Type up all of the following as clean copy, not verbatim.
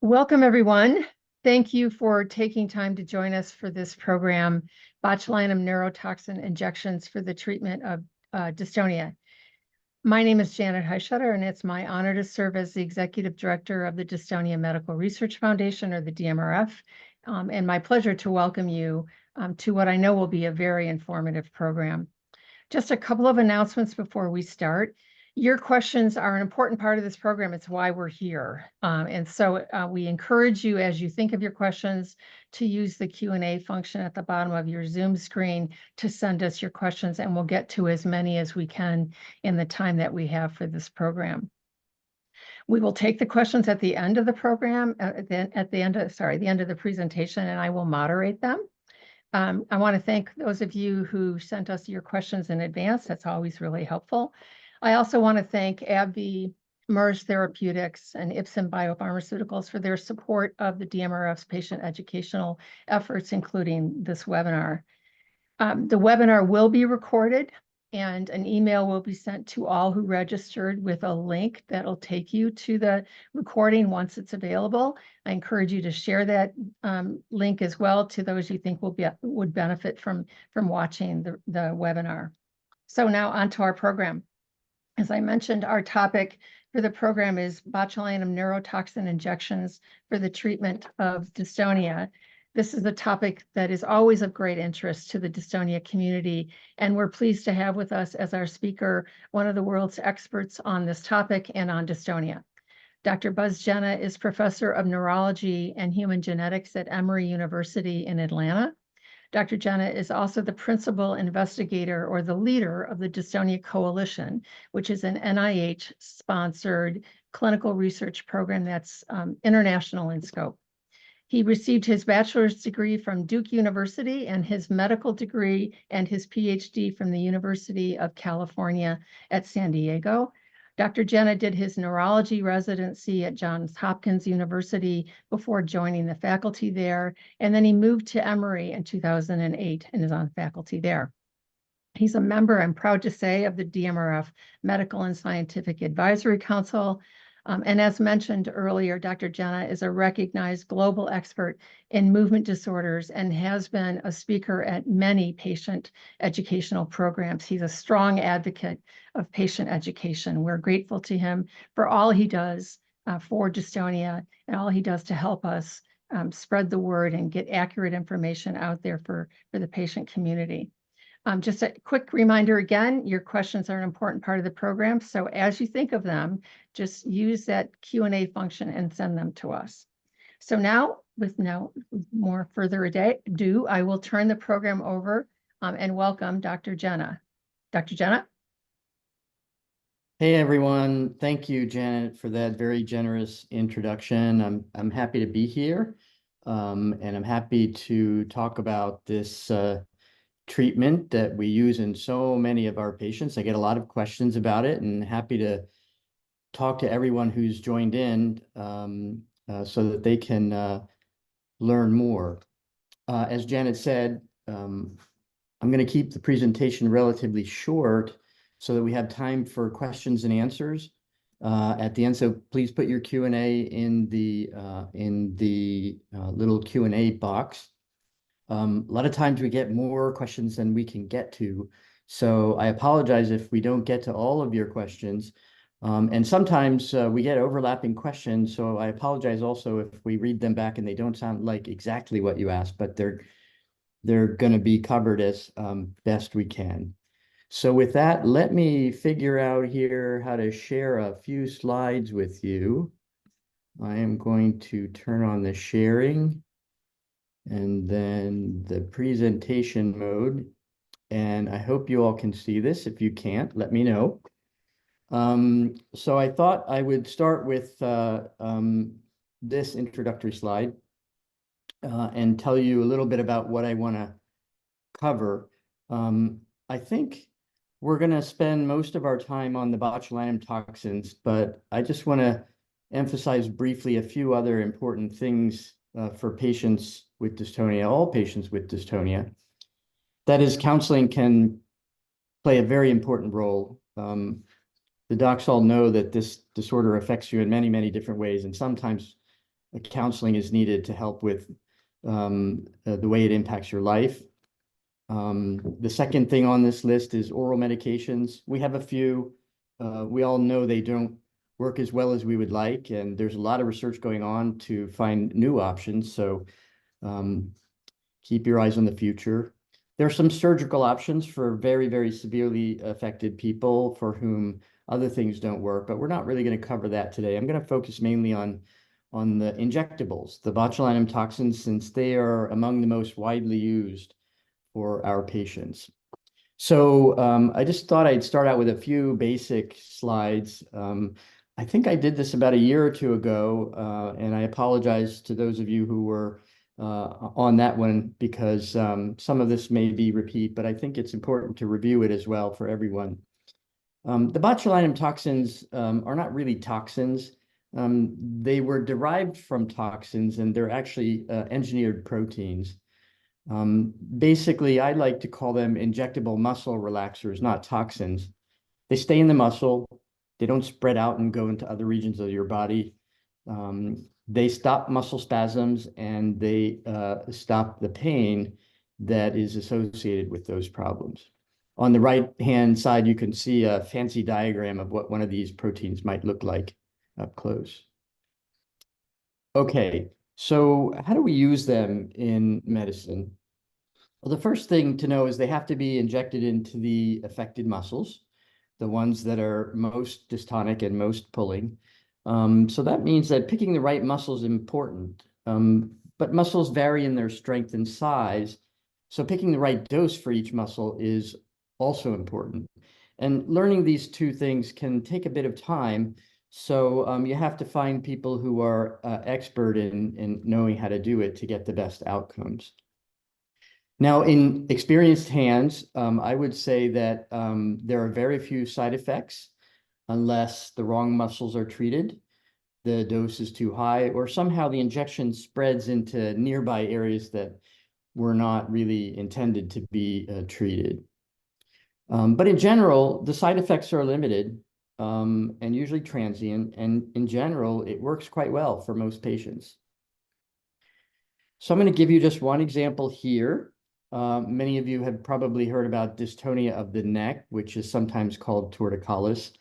Welcome, everyone. Thank you for taking time to join us for this program, Botulinum Neurotoxin Injections for the Treatment of Dystonia. My name is Janet Heischutter, and it's my honor to serve as the Executive Director of the Dystonia Medical Research Foundation, or the DMRF, and my pleasure to welcome you to what I know will be a very informative program. Just a couple of announcements before we start. Your questions are an important part of this program. It's why we're here. And so we encourage you, as you think of your questions, to use the Q&A function at the bottom of your Zoom screen to send us your questions, and we'll get to as many as we can in the time that we have for this program. We will take the questions at the end of the program, at the end of the presentation, and I will moderate them. I want to thank those of you who sent us your questions in advance. That's always really helpful. I also want to thank AbbVie, Merge Therapeutics, and Ipsen Biopharmaceuticals for their support of the DMRF's patient educational efforts, including this webinar. The webinar will be recorded, and an email will be sent to all who registered with a link that'll take you to the recording once it's available. I encourage you to share that link as well to those you think would benefit from watching the webinar. So now on to our program. As I mentioned, our topic for the program is botulinum neurotoxin injections for the treatment of dystonia. This is a topic that is always of great interest to the dystonia community, and we're pleased to have with us as our speaker one of the world's experts on this topic and on dystonia. Dr. Buz Jinnah is professor of neurology and human genetics at Emory University in Atlanta. Dr. Jinnah is also the principal investigator or the leader of the Dystonia Coalition, which is an NIH-sponsored clinical research program that's international in scope. He received his bachelor's degree from Duke University and his medical degree and his PhD from the University of California at San Diego. Dr. Jinnah did his neurology residency at Johns Hopkins University before joining the faculty there, and then he moved to Emory in 2008 and is on faculty there. He's a member, I'm proud to say, of the DMRF Medical and Scientific Advisory Council. And as mentioned earlier, Dr. Jinnah is a recognized global expert in movement disorders and has been a speaker at many patient educational programs. He's a strong advocate of patient education. We're grateful to him for all he does for dystonia and all he does to help us spread the word and get accurate information out there for the patient community. Just a quick reminder again, your questions are an important part of the program. So as you think of them, just use that Q&A function and send them to us. So now, with no more further ado, I will turn the program over and welcome Dr. Jinnah. Dr. Jinnah? Hey, everyone. Thank you, Janet, for that very generous introduction. I'm happy to be here, and I'm happy to talk about this treatment that we use in so many of our patients. I get a lot of questions about it, and happy to talk to everyone who's joined in so that they can learn more. As Janet said, I'm going to keep the presentation relatively short so that we have time for questions and answers at the end. So please put your Q&A in the little Q&A box. A lot of times we get more questions than we can get to, so I apologize if we don't get to all of your questions. And sometimes we get overlapping questions, so I apologize also if we read them back and they don't sound like exactly what you asked, but they're going to be covered as best we can. So with that, let me figure out here how to share a few slides with you. I am going to turn on the sharing and then the presentation mode. And I hope you all can see this. If you can't, let me know. So I thought I would start with this introductory slide and tell you a little bit about what I want to cover. I think we're going to spend most of our time on the botulinum toxins, but I just want to emphasize briefly a few other important things for patients with dystonia, all patients with dystonia. That is, counseling can play a very important role. The docs all know that this disorder affects you in many, many different ways, and sometimes counseling is needed to help with the way it impacts your life. The second thing on this list is oral medications. We have a few. We all know they don't work as well as we would like, and there's a lot of research going on to find new options. So keep your eyes on the future. There are some surgical options for very, very severely affected people for whom other things don't work, but we're not really going to cover that today. I'm going to focus mainly on the injectables, the botulinum toxins, since they are among the most widely used for our patients. So I just thought I'd start out with a few basic slides. I think I did this about a year or two ago, and I apologize to those of you who were on that one because some of this may be repeat, but I think it's important to review it as well for everyone. The botulinum toxins are not really toxins. They were derived from toxins, and they're actually engineered proteins. Basically, I like to call them injectable muscle relaxers, not toxins. They stay in the muscle. They don't spread out and go into other regions of your body. They stop muscle spasms, and they stop the pain that is associated with those problems. On the right-hand side, you can see a fancy diagram of what one of these proteins might look like up close. Okay, so how do we use them in medicine? Well, the first thing to know is they have to be injected into the affected muscles, the ones that are most dystonic and most pulling. So that means that picking the right muscle is important, but muscles vary in their strength and size. So picking the right dose for each muscle is also important. And learning these two things can take a bit of time. So you have to find people who are expert in knowing how to do it to get the best outcomes. Now, in experienced hands, I would say that there are very few side effects unless the wrong muscles are treated, the dose is too high, or somehow the injection spreads into nearby areas that were not really intended to be treated. But in general, the side effects are limited and usually transient, and in general, it works quite well for most patients. So I'm going to give you just one example here. Many of you have probably heard about dystonia of the neck, which is sometimes called torticollis.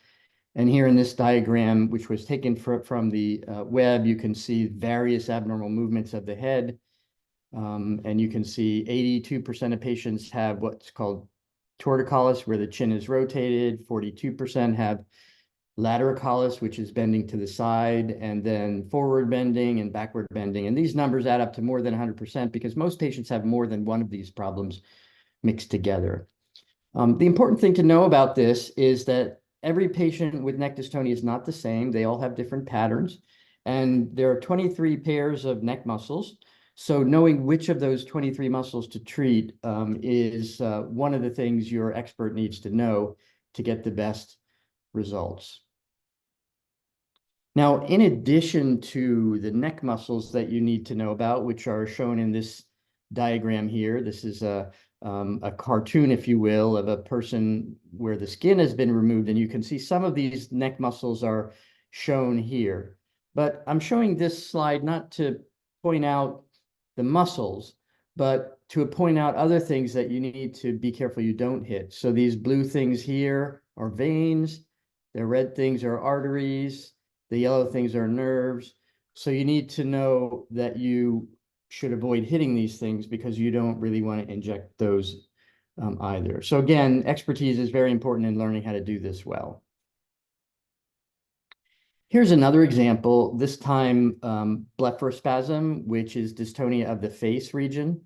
And here in this diagram, which was taken from the web, you can see various abnormal movements of the head. And you can see 82% of patients have what's called torticollis, where the chin is rotated. 42% have laterocollis, which is bending to the side, and then forward bending and backward bending. And these numbers add up to more than 100% because most patients have more than one of these problems mixed together. The important thing to know about this is that every patient with neck dystonia is not the same. They all have different patterns, and there are 23 pairs of neck muscles. So knowing which of those 23 muscles to treat is one of the things your expert needs to know to get the best results. Now, in addition to the neck muscles that you need to know about, which are shown in this diagram here, this is a cartoon, if you will, of a person where the skin has been removed, and you can see some of these neck muscles are shown here. But I'm showing this slide not to point out the muscles, but to point out other things that you need to be careful you don't hit. So these blue things here are veins, the red things are arteries, the yellow things are nerves. So you need to know that you should avoid hitting these things because you don't really want to inject those either. So again, expertise is very important in learning how to do this well. Here's another example, this time blepharospasm, which is dystonia of the face region,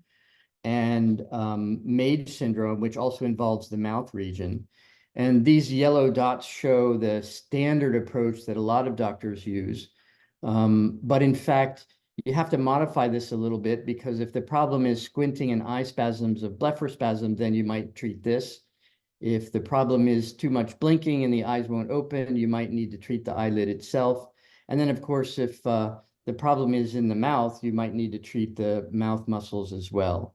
and Mage syndrome, which also involves the mouth region. And these yellow dots show the standard approach that a lot of doctors use. But in fact, you have to modify this a little bit because if the problem is squinting and eye spasms of blepharospasm, then you might treat this. If the problem is too much blinking and the eyes won't open, you might need to treat the eyelid itself. And then, of course, if the problem is in the mouth, you might need to treat the mouth muscles as well.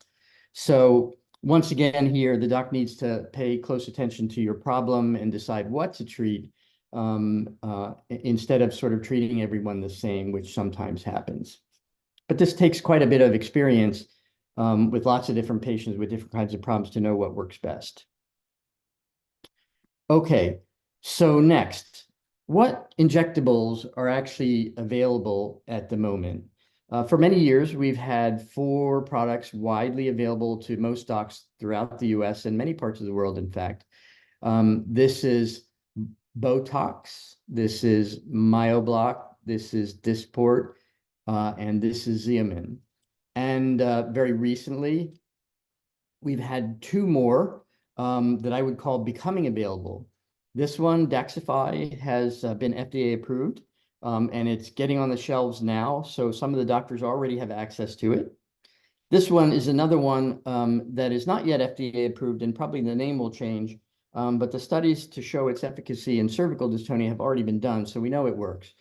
So once again here, the doc needs to pay close attention to your problem and decide what to treat instead of sort of treating everyone the same, which sometimes happens. But this takes quite a bit of experience with lots of different patients with different kinds of problems to know what works best. Okay, so next, what injectables are actually available at the moment? For many years, we've had 4 products widely available to most docs throughout the US and many parts of the world, in fact. This is Botox, this is MyoBlock, this is Dysport, and this is Xeomin. And very recently, we've had 2 more that I would call becoming available. This one, Daxxify, has been FDA approved, and it's getting on the shelves now. So some of the doctors already have access to it. This one is another one that is not yet FDA approved, and probably the name will change. But the studies to show its efficacy in cervical dystonia have already been done, so we know it works.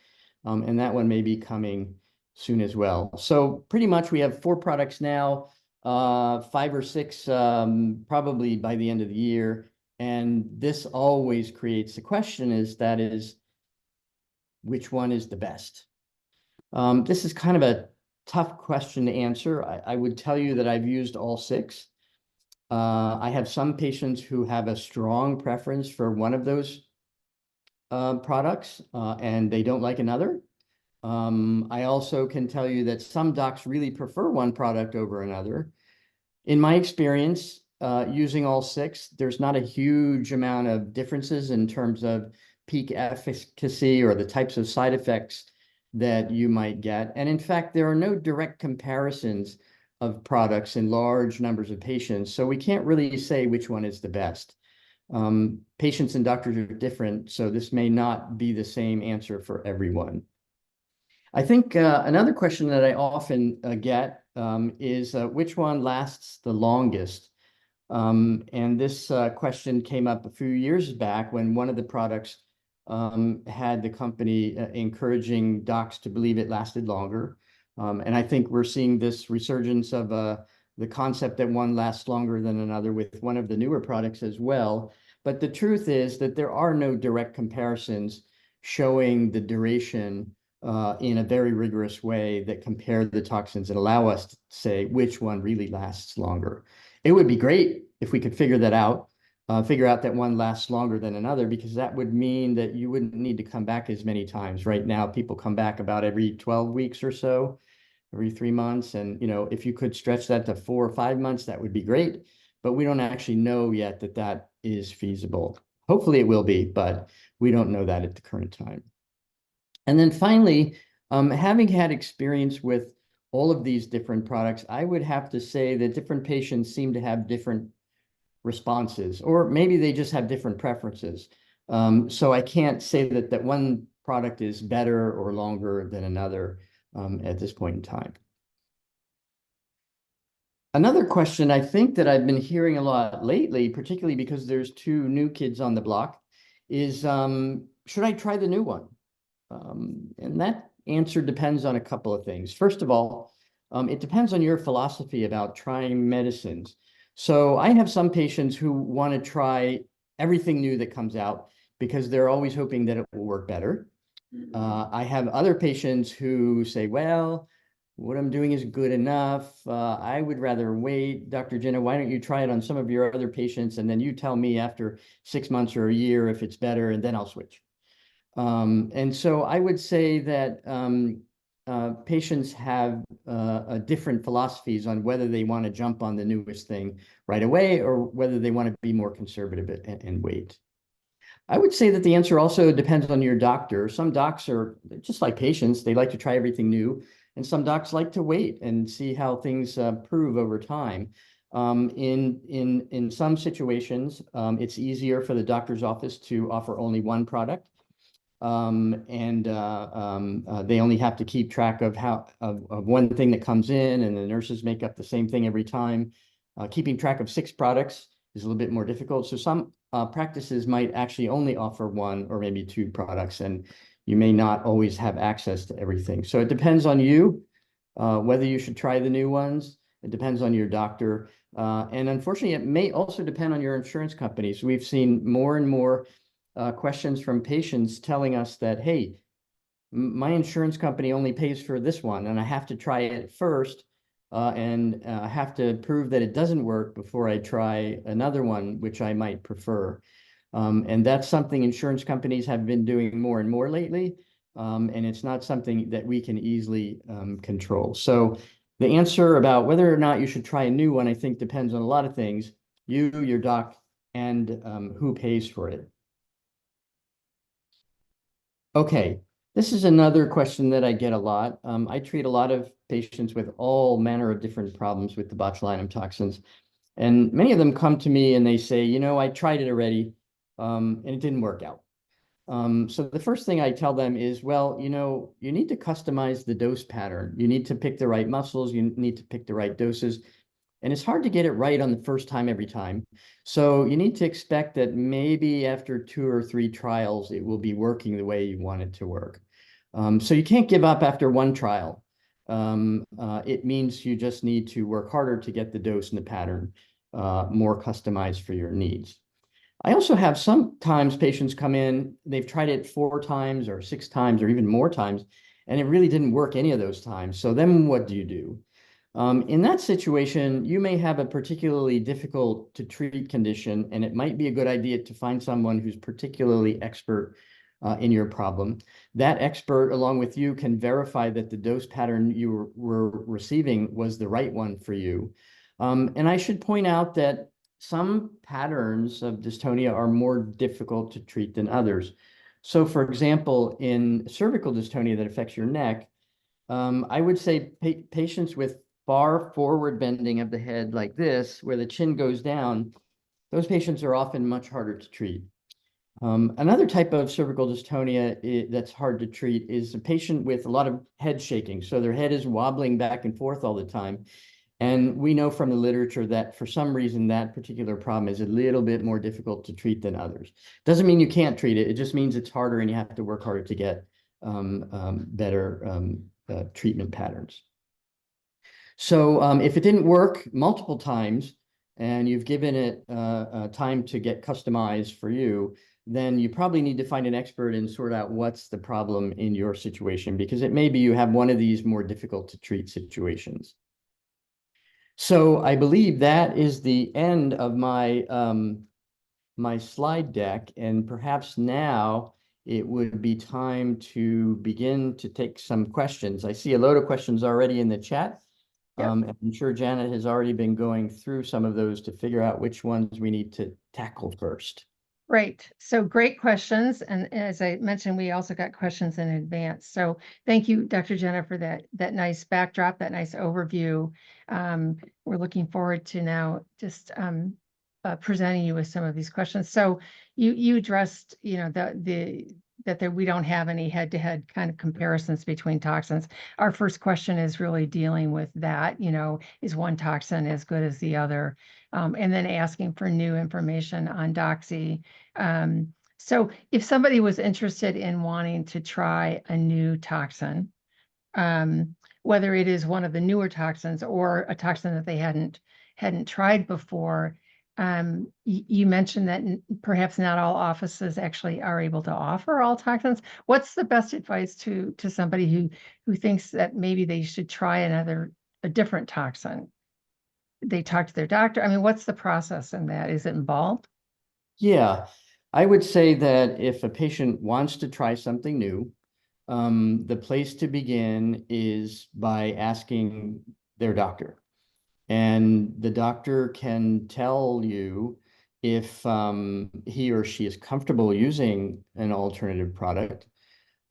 And that one may be coming soon as well. So pretty much we have 4 products now, 5 or 6 probably by the end of the year. And this always creates the question is, which one is the best? This is kind of a tough question to answer. I would tell you that I've used all 6. I have some patients who have a strong preference for one of those products, and they don't like another. I also can tell you that some docs really prefer one product over another. In my experience, using all 6, there's not a huge amount of differences in terms of peak efficacy or the types of side effects that you might get. And in fact, there are no direct comparisons of products in large numbers of patients, so we can't really say which one is the best. Patients and doctors are different, so this may not be the same answer for everyone. I think another question that I often get is which one lasts the longest? And this question came up a few years back when one of the products had the company encouraging docs to believe it lasted longer. And I think we're seeing this resurgence of the concept that one lasts longer than another with one of the newer products as well. But the truth is that there are no direct comparisons showing the duration in a very rigorous way that compare the toxins and allow us to say which one really lasts longer. It would be great if we could figure that out, figure out that one lasts longer than another, because that would mean that you wouldn't need to come back as many times. Right now, people come back about every 12 weeks or so, every 3 months. And, if you could stretch that to 4 or 5 months, that would be great. But we don't actually know yet that that is feasible. Hopefully it will be, but we don't know that at the current time. And then finally, having had experience with all of these different products, I would have to say that different patients seem to have different responses, or maybe they just have different preferences. So I can't say that one product is better or longer than another at this point in time. Another question I think that I've been hearing a lot lately, particularly because there's 2 new kids on the block, is should I try the new one? And that answer depends on a couple of things. First of all, it depends on your philosophy about trying medicines. So I have some patients who want to try everything new that comes out because they're always hoping that it will work better. I have other patients who say, well, what I'm doing is good enough. I would rather wait. Dr. Jinnah, why don't you try it on some of your other patients, and then you tell me after 6 months or a year if it's better, and then I'll switch. And so I would say that patients have different philosophies on whether they want to jump on the newest thing right away or whether they want to be more conservative and wait. I would say that the answer also depends on your doctor. Some docs are just like patients. They like to try everything new. And some docs like to wait and see how things prove over time. In some situations, it's easier for the doctor's office to offer only one product. They only have to keep track of one thing that comes in, and the nurses make up the same thing every time. Keeping track of 6 products is a little bit more difficult. So some practices might actually only offer 1 or maybe 2 products, and you may not always have access to everything. So it depends on you, whether you should try the new ones. It depends on your doctor. And unfortunately, it may also depend on your insurance companies. We've seen more and more questions from patients telling us that, hey, my insurance company only pays for this one, and I have to try it first, and I have to prove that it doesn't work before I try another one, which I might prefer. And that's something insurance companies have been doing more and more lately, and it's not something that we can easily control. So the answer about whether or not you should try a new one, I think, depends on a lot of things, you, your doc, and who pays for it. Okay, this is another question that I get a lot. I treat a lot of patients with all manner of different problems with the botulinum toxins. And many of them come to me and they say, you know, I tried it already, and it didn't work out. So the first thing I tell them is, well, you know, you need to customize the dose pattern. You need to pick the right muscles. You need to pick the right doses. And it's hard to get it right on the first time every time. So you need to expect that maybe after 2 or 3 trials, it will be working the way you want it to work. So you can't give up after 1 trial. It means you just need to work harder to get the dose and the pattern more customized for your needs. I also have sometimes patients come in, they've tried it 4 times or 6 times or even more times, and it really didn't work any of those times. So then what do you do? In that situation, you may have a particularly difficult to treat condition, and it might be a good idea to find someone who's particularly expert in your problem. That expert, along with you, can verify that the dose pattern you were receiving was the right one for you. And I should point out that some patterns of dystonia are more difficult to treat than others. So, for example, in cervical dystonia that affects your neck, I would say patients with far forward bending of the head like this, where the chin goes down, those patients are often much harder to treat. Another type of cervical dystonia that's hard to treat is a patient with a lot of head shaking. So their head is wobbling back and forth all the time. And we know from the literature that for some reason that particular problem is a little bit more difficult to treat than others. Doesn't mean you can't treat it. It just means it's harder and you have to work harder to get better treatment patterns. So if it didn't work multiple times and you've given it time to get customized for you, then you probably need to find an expert and sort out what's the problem in your situation, because it may be you have one of these more difficult to treat situations. So I believe that is the end of my my slide deck, and perhaps now it would be time to begin to take some questions. I see a load of questions already in the chat. Yep. And I'm sure Janet has already been going through some of those to figure out which ones we need to tackle first. Right. So great questions. And as I mentioned, we also got questions in advance. So thank you, Dr. Jinnah, for that nice backdrop, that nice overview. We're looking forward to now just presenting you with some of these questions. So you addressed, you know, that we don't have any head-to-head kind of comparisons between toxins. Our first question is really dealing with that, you know, is one toxin as good as the other? And then asking for new information on doxy. So if somebody was interested in wanting to try a new toxin, whether it is one of the newer toxins or a toxin that they hadn't tried before, you mentioned that perhaps not all offices actually are able to offer all toxins. What's the best advice to somebody who thinks that maybe they should try a different toxin? They talk to their doctor. I mean, what's the process in that? Is it involved? Yeah, I would say that if a patient wants to try something new, the place to begin is by asking their doctor. And the doctor can tell you if he or she is comfortable using an alternative product.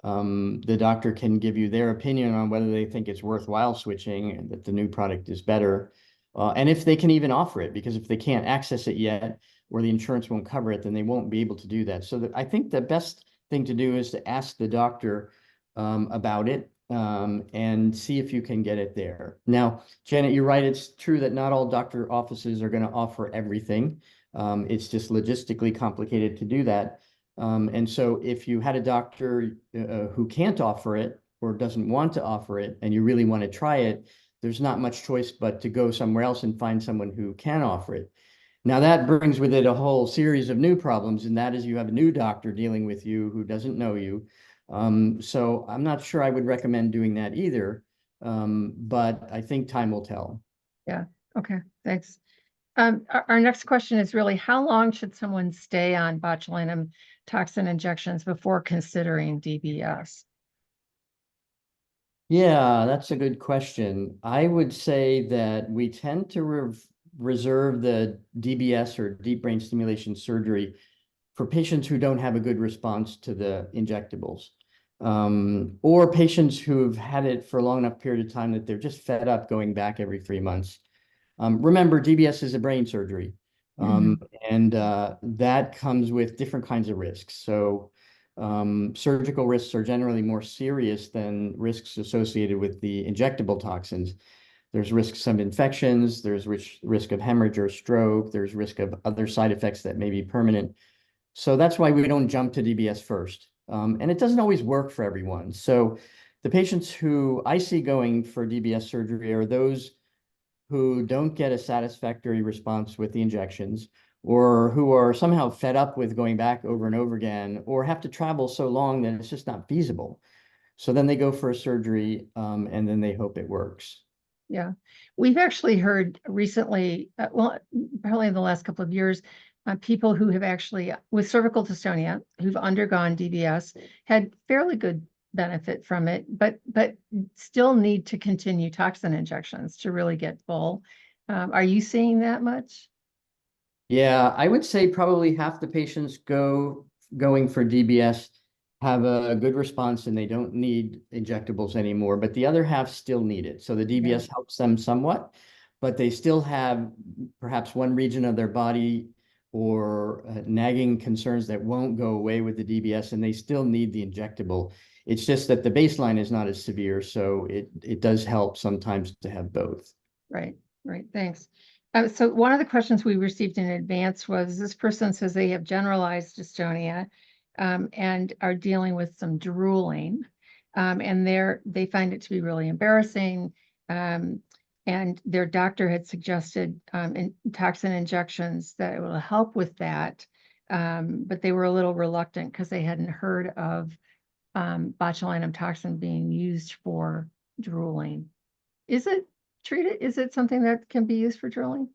The doctor can give you their opinion on whether they think it's worthwhile switching and that the new product is better. And if they can even offer it, because if they can't access it yet, or the insurance won't cover it, then they won't be able to do that. So I think the best thing to do is to ask the doctor about it and see if you can get it there. Now, Janet, you're right. It's true that not all doctor offices are going to offer everything. It's just logistically complicated to do that. And so if you had a doctor who can't offer it or doesn't want to offer it, and you really want to try it, there's not much choice but to go somewhere else and find someone who can offer it. Now that brings with it a whole series of new problems, and that is you have a new doctor dealing with you who doesn't know you. So I'm not sure I would recommend doing that either, but I think time will tell. Yeah. Okay. Thanks. Our next question is really, how long should someone stay on botulinum toxin injections before considering DBS? Yeah, that's a good question. I would say that we tend to reserve the DBS or deep brain stimulation surgery for patients who don't have a good response to the injectables, or patients who've had it for a long enough period of time that they're just fed up going back every 3 months. Remember, DBS is a brain surgery, Mhm. and that comes with different kinds of risks. So surgical risks are generally more serious than risks associated with the injectable toxins. There's risks of infections, there's risk of hemorrhage or stroke, there's risk of other side effects that may be permanent. So that's why we don't jump to DBS first. And it doesn't always work for everyone. So the patients who I see going for DBS surgery are those who don't get a satisfactory response with the injections, or who are somehow fed up with going back over and over again, or have to travel so long that it's just not feasible. So then they go for a surgery, and then they hope it works. Yeah, we've actually heard recently, well, probably in the last couple of years, people who have actually, with cervical dystonia, who've undergone DBS, had fairly good benefit from it, but still need to continue toxin injections to really get full. Are you seeing that much? Yeah, I would say probably half the patients going for DBS have a good response and they don't need injectables anymore, but the other half still need it. So the Yeah, DBS helps them somewhat, but they still have perhaps one region of their body or nagging concerns that won't go away with the DBS, and they still need the injectable. It's just that the baseline is not as severe, so it does help sometimes to have both. right, right. Thanks. So one of the questions we received in advance was, this person says they have generalized dystonia, and are dealing with some drooling, and they find it to be really embarrassing. And their doctor had suggested toxin injections that it will help with that, but they were a little reluctant because they hadn't heard of botulinum toxin being used for drooling. Is it treated? Is it something that can be used for drooling?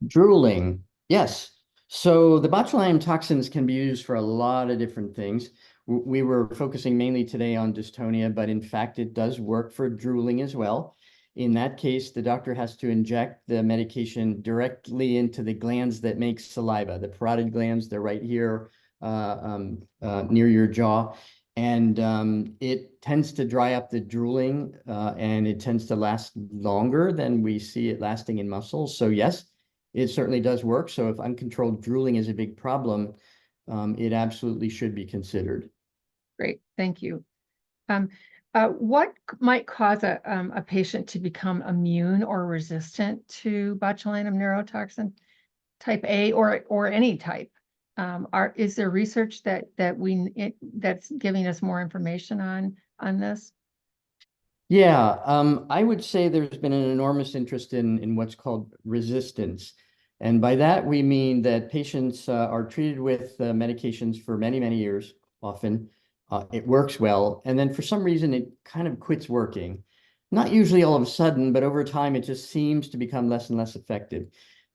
Drooling, yes. So the botulinum toxins can be used for a lot of different things. We were focusing mainly today on dystonia, but in fact, it does work for drooling as well. In that case, the doctor has to inject the medication directly into the glands that make saliva, the parotid glands. They're right here near your jaw. And it tends to dry up the drooling, and it tends to last longer than we see it lasting in muscles. So yes, it certainly does work. So if uncontrolled drooling is a big problem, it absolutely should be considered. Great, thank you. Um, what might cause a patient to become immune or resistant to botulinum neurotoxin type A or any type? Is there research that's giving us more information on this? Yeah, I would say there's been an enormous interest in what's called resistance. And by that, we mean that patients are treated with medications for many, many years, often. It works well. And then for some reason, it kind of quits working. Not usually all of a sudden, but over time, it just seems to become less and less effective.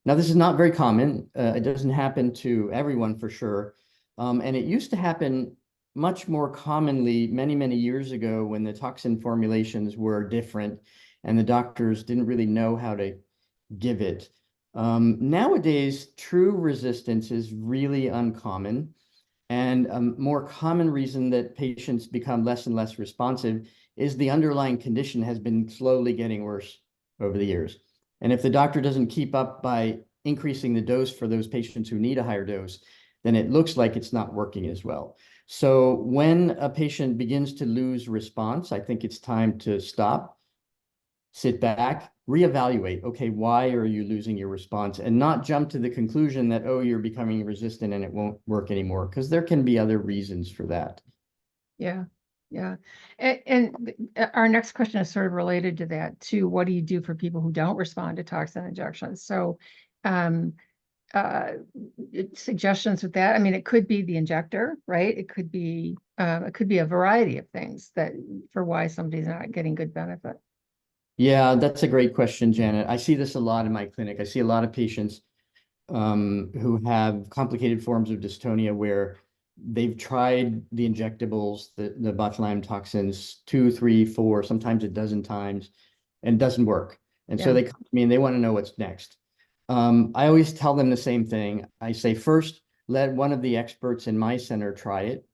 Now, this is not very common. It doesn't happen to everyone for sure. And it used to happen much more commonly many, many years ago when the toxin formulations were different and the doctors didn't really know how to give it. Nowadays, true resistance is really uncommon. And a more common reason that patients become less and less responsive is the underlying condition has been slowly getting worse over the years. And if the doctor doesn't keep up by increasing the dose for those patients who need a higher dose, then it looks like it's not working as well. So when a patient begins to lose response, I think it's time to stop, sit back, reevaluate. Okay, why are you losing your response? And not jump to the conclusion that, oh, you're becoming resistant and it won't work anymore, because there can be other reasons for that. Yeah, yeah. And our next question is sort of related to that too. What do you do for people who don't respond to toxin injections? So, um, suggestions with that? I mean, it could be the injector, right? It could be a variety of things that for why somebody's not getting good benefit. Yeah, that's a great question, Janet. I see this a lot in my clinic. I see a lot of patients who have complicated forms of dystonia where they've tried the injectables, the botulinum toxins, 2, 3, 4, sometimes a dozen times, and it doesn't work. And so Yeah. they come to me and they want to know what's next. I always tell them the same thing. I say, first, let one of the experts in my center try it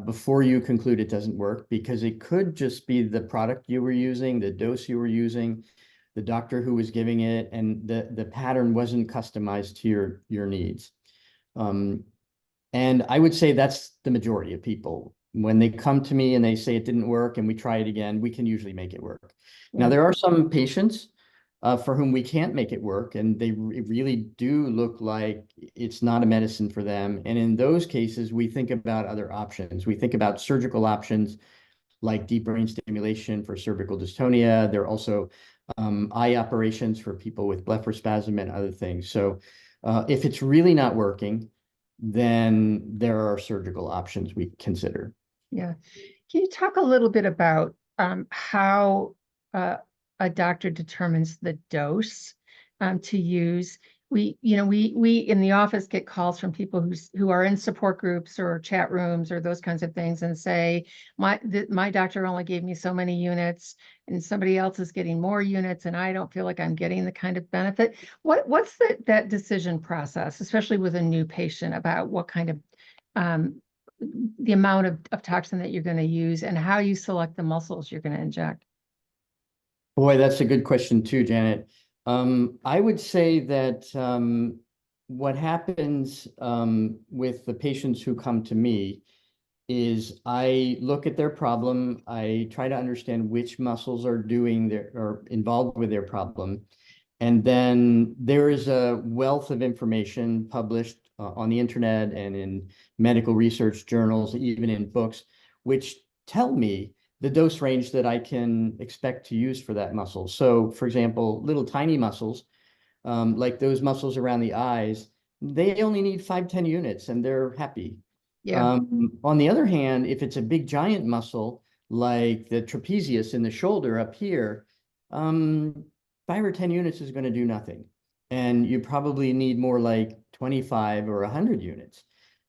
before you conclude it doesn't work, because it could just be the product you were using, the dose you were using, the doctor who was giving it, and the pattern wasn't customized to your needs. And I would say that's the majority of people. When they come to me and they say it didn't work and we try it again, we can usually make it work. Now, Yeah. there are some patients for whom we can't make it work, and they really do look like it's not a medicine for them. And in those cases, we think about other options. We think about surgical options like deep brain stimulation for cervical dystonia. There are also eye operations for people with blepharospasm and other things. So if it's really not working, then there are surgical options we consider. Yeah. Can you talk a little bit about how a doctor determines the dose to use? We in the office get calls from people who are in support groups or chat rooms or those kinds of things and say, my doctor only gave me so many units and somebody else is getting more units and I don't feel like I'm getting the kind of benefit. What's that decision process, especially with a new patient, about what kind of the amount of toxin that you're going to use and how you select the muscles you're going to inject? Boy, that's a good question too, Janet. I would say that what happens with the patients who come to me is I look at their problem. I try to understand which muscles are involved with their problem. And then there is a wealth of information published on the internet and in medical research journals, even in books, which tell me the dose range that I can expect to use for that muscle. So, for example, little tiny muscles, like those muscles around the eyes, they only need 5, 10 units and they're happy. Yeah. On the other hand, if it's a big giant muscle, like the trapezius in the shoulder up here, 5 or 10 units is going to do nothing. And you probably need more like 25 or 100 units.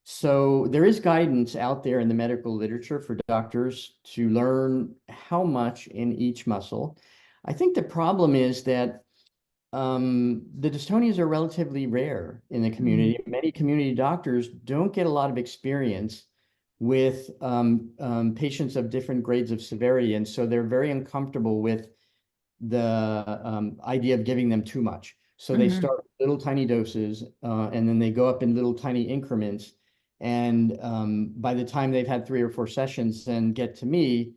So there is guidance out there in the medical literature for doctors to learn how much in each muscle. I think the problem is that the dystonias are relatively rare in the community. Many community doctors don't get a lot of experience with patients of different grades of severity. And so they're very uncomfortable with the idea of giving them too much. So they start with little tiny doses and then they go up in little tiny increments. And by the time they've had 3 or 4 sessions and get to me,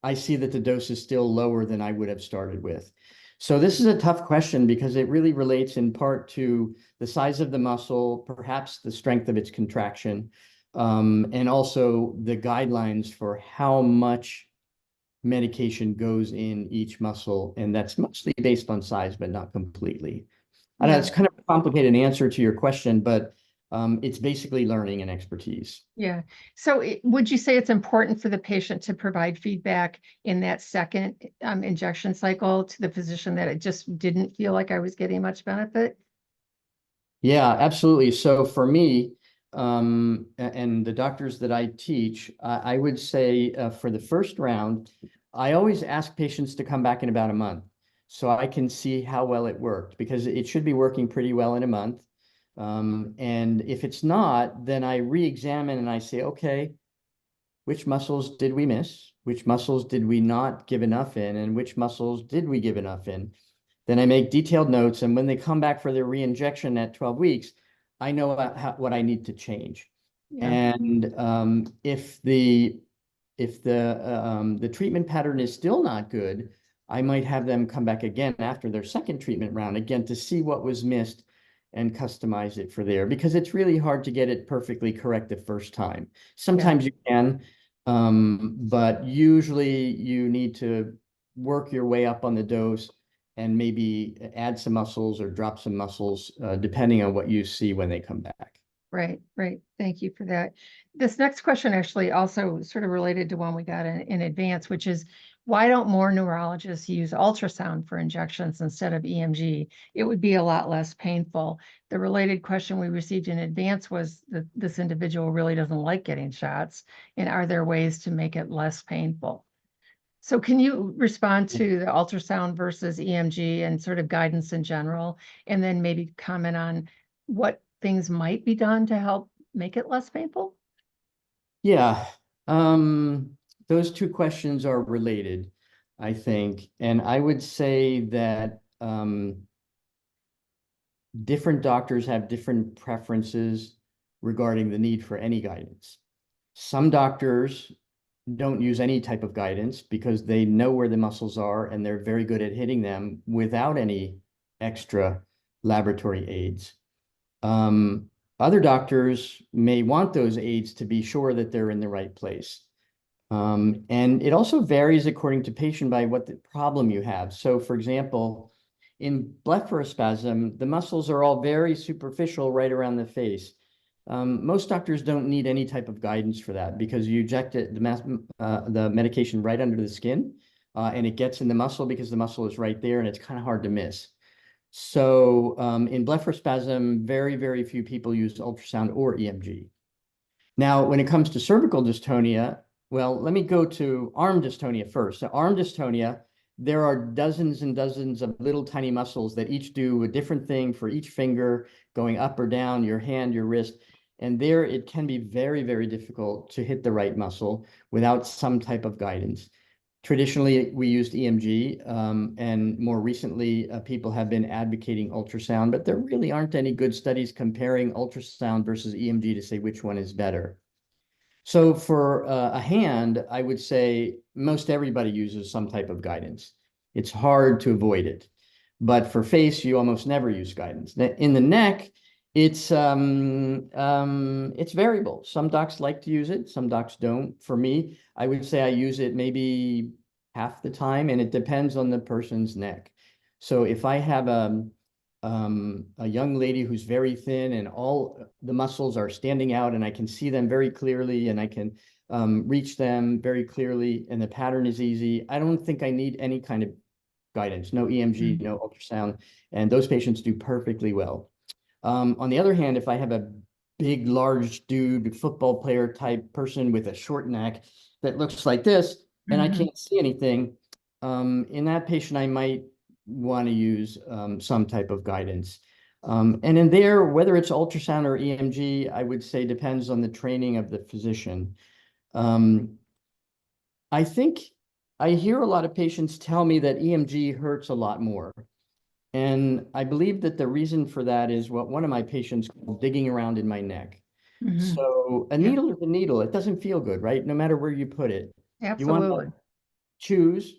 I see that the dose is still lower than I would have started with. So this is a tough question because it really relates in part to the size of the muscle, perhaps the strength of its contraction, and also the guidelines for how much medication goes in each muscle. And that's mostly based on size, but not completely. I know Yeah. it's kind of a complicated answer to your question, but it's basically learning and expertise. Yeah. So would you say it's important for the patient to provide feedback in that second injection cycle to the physician that it just didn't feel like I was getting much benefit? Yeah, absolutely. So for me, and the doctors that I teach, I would say for the first round, I always ask patients to come back in about a month so I can see how well it worked, because it should be working pretty well in a month. And if it's not, then I re-examine and I say, okay, which muscles did we miss? Which muscles did we not give enough in? And which muscles did we give enough in? Then I make detailed notes. And when they come back for their re-injection at 12 weeks, I know what I need to change. Yeah. And if the treatment pattern is still not good, I might have them come back again after their second treatment round again to see what was missed and customize it for there, because it's really hard to get it perfectly correct the first time. Sometimes you can, but usually you need to work your way up on the dose and maybe add some muscles or drop some muscles, depending on what you see when they come back. Right, right. Thank you for that. This next question actually also sort of related to one we got in advance, which is why don't more neurologists use ultrasound for injections instead of EMG? It would be a lot less painful. The related question we received in advance was that this individual really doesn't like getting shots, and are there ways to make it less painful? So can you respond to the ultrasound versus EMG and sort of guidance in general, and then maybe comment on what things might be done to help make it less painful? Yeah, those two questions are related, I think. And I would say that different doctors have different preferences regarding the need for any guidance. Some doctors don't use any type of guidance because they know where the muscles are and they're very good at hitting them without any extra laboratory aids. Other doctors may want those aids to be sure that they're in the right place. And it also varies according to patient by what the problem you have. So for example, in blepharospasm, the muscles are all very superficial right around the face. Most doctors don't need any type of guidance for that because you inject the medication right under the skin, and it gets in the muscle because the muscle is right there and it's kind of hard to miss. So in blepharospasm, very, very few people use ultrasound or EMG. Now, when it comes to cervical dystonia, well, let me go to arm dystonia first. So arm dystonia, there are dozens and dozens of little tiny muscles that each do a different thing for each finger, going up or down, your hand, your wrist. And there it can be very, very difficult to hit the right muscle without some type of guidance. Traditionally, we used EMG, and more recently, people have been advocating ultrasound, but there really aren't any good studies comparing ultrasound versus EMG to say which one is better. So for a hand, I would say most everybody uses some type of guidance. It's hard to avoid it. But for face, you almost never use guidance. In the neck, it's variable. Some docs like to use it, some docs don't. For me, I would say I use it maybe half the time, and it depends on the person's neck. So if I have a young lady who's very thin and all the muscles are standing out and I can see them very clearly and I can reach them very clearly and the pattern is easy, I don't think I need any kind of guidance, no EMG, no ultrasound, and those patients do perfectly well. On the other hand, if I have a big, large dude, football player type person with a short neck that looks like this, and I can't see anything, in that patient, I might want to use some type of guidance. And in there, whether it's ultrasound or EMG, I would say depends on the training of the physician. I think I hear a lot of patients tell me that EMG hurts a lot more. And I believe that the reason for that is what one of my patients called digging around in my neck. So a needle is a needle. It doesn't feel good, right? No matter where you put it. You want Absolutely. to choose,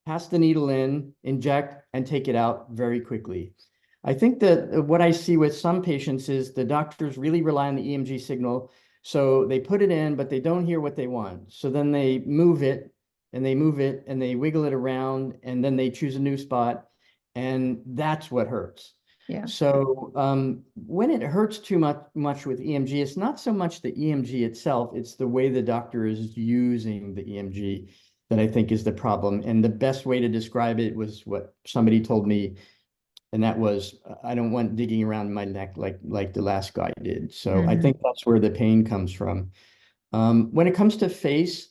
pass the needle in, inject, and take it out very quickly. I think that what I see with some patients is the doctors really rely on the EMG signal. So they put it in, but they don't hear what they want. So then they move it and they move it and they wiggle it around and then they choose a new spot. And that's what hurts. Yeah. So when it hurts too much with EMG, it's not so much the EMG itself, it's the way the doctor is using the EMG that I think is the problem. And the best way to describe it was what somebody told me, and that was, I don't want digging around my neck like the last guy did. So I think that's where the pain comes from. When it comes to face,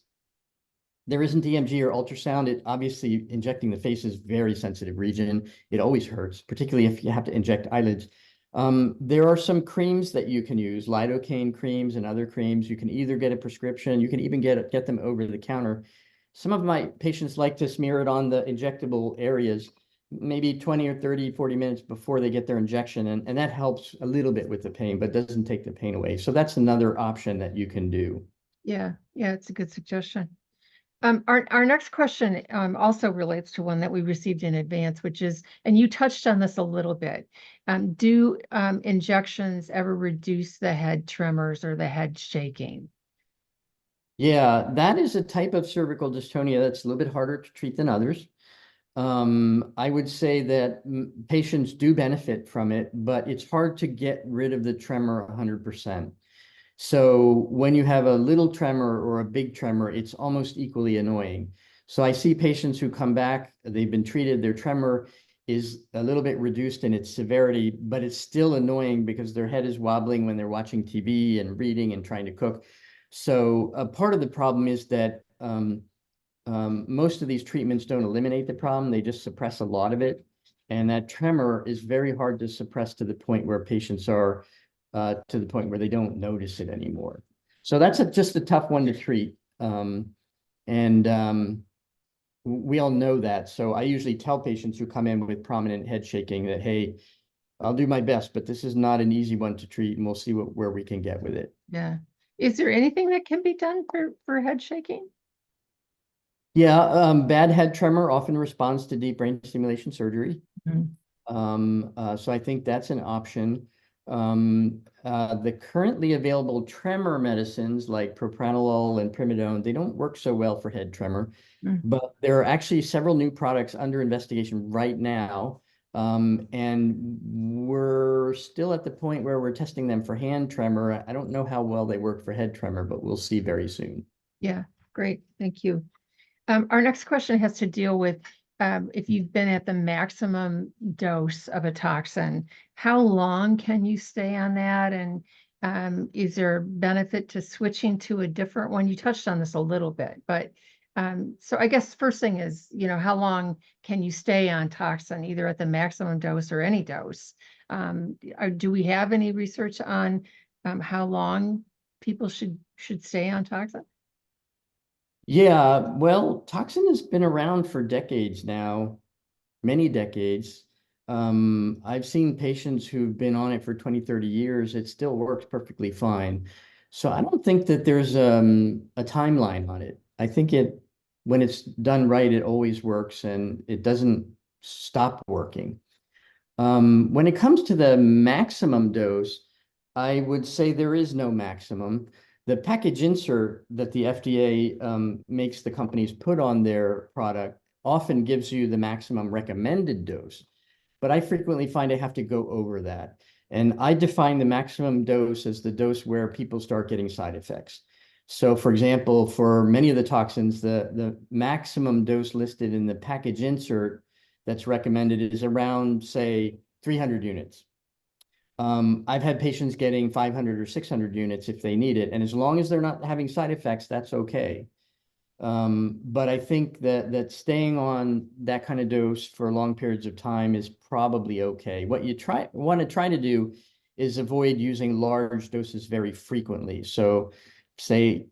there isn't EMG or ultrasound. It obviously injecting the face is very sensitive region. It always hurts, particularly if you have to inject eyelids. There are some creams that you can use, lidocaine creams and other creams. You can either get a prescription, you can even get them over the counter. Some of my patients like to smear it on the injectable areas, maybe 20 or 30, 40 minutes before they get their injection. And that helps a little bit with the pain, but doesn't take the pain away. So that's another option that you can do. Yeah, it's a good suggestion. Our next question also relates to one that we received in advance, which is, and you touched on this a little bit, do injections ever reduce the head tremors or the head shaking? Yeah, that is a type of cervical dystonia that's a little bit harder to treat than others. I would say that patients do benefit from it, but it's hard to get rid of the tremor 100%. So when you have a little tremor or a big tremor, it's almost equally annoying. So I see patients who come back, they've been treated, their tremor is a little bit reduced in its severity, but it's still annoying because their head is wobbling when they're watching TV and reading and trying to cook. So a part of the problem is that most of these treatments don't eliminate the problem, they just suppress a lot of it. And that tremor is very hard to suppress to the point where patients are to the point where they don't notice it anymore. So that's just a tough one to treat. And we all know that. So I usually tell patients who come in with prominent head shaking that, hey, I'll do my best, but this is not an easy one to treat, and we'll see where we can get with it. Yeah. Is there anything that can be done for head shaking? Yeah, bad head tremor often responds to deep brain stimulation surgery. So I think that's an option. The currently available tremor medicines like propranolol and primidone, they don't work so well for head tremor, but there are actually several new products under investigation right now. And we're still at the point where we're testing them for hand tremor. I don't know how well they work for head tremor, but we'll see very soon. Yeah, great. Thank you. Our next question has to deal with if you've been at the maximum dose of a toxin, how long can you stay on that? And is there benefit to switching to a different one? You touched on this a little bit, but so I guess first thing is, how long can you stay on toxin, either at the maximum dose or any dose? Do we have any research on how long people should stay on toxin? Yeah, well, toxin has been around for decades now, many decades. I've seen patients who've been on it for 20, 30 years. It still works perfectly fine. So I don't think that there's a timeline on it. I think when it's done right, it always works and it doesn't stop working. When it comes to the maximum dose, I would say there is no maximum. The package insert that the FDA makes the companies put on their product often gives you the maximum recommended dose, but I frequently find I have to go over that. And I define the maximum dose as the dose where people start getting side effects. So for example, for many of the toxins, the maximum dose listed in the package insert that's recommended is around, say, 300 units. I've had patients getting 500 or 600 units if they need it. And as long as they're not having side effects, that's okay. But I think that staying on that kind of dose for long periods of time is probably okay. What you want to try to do is avoid using large doses very frequently. So say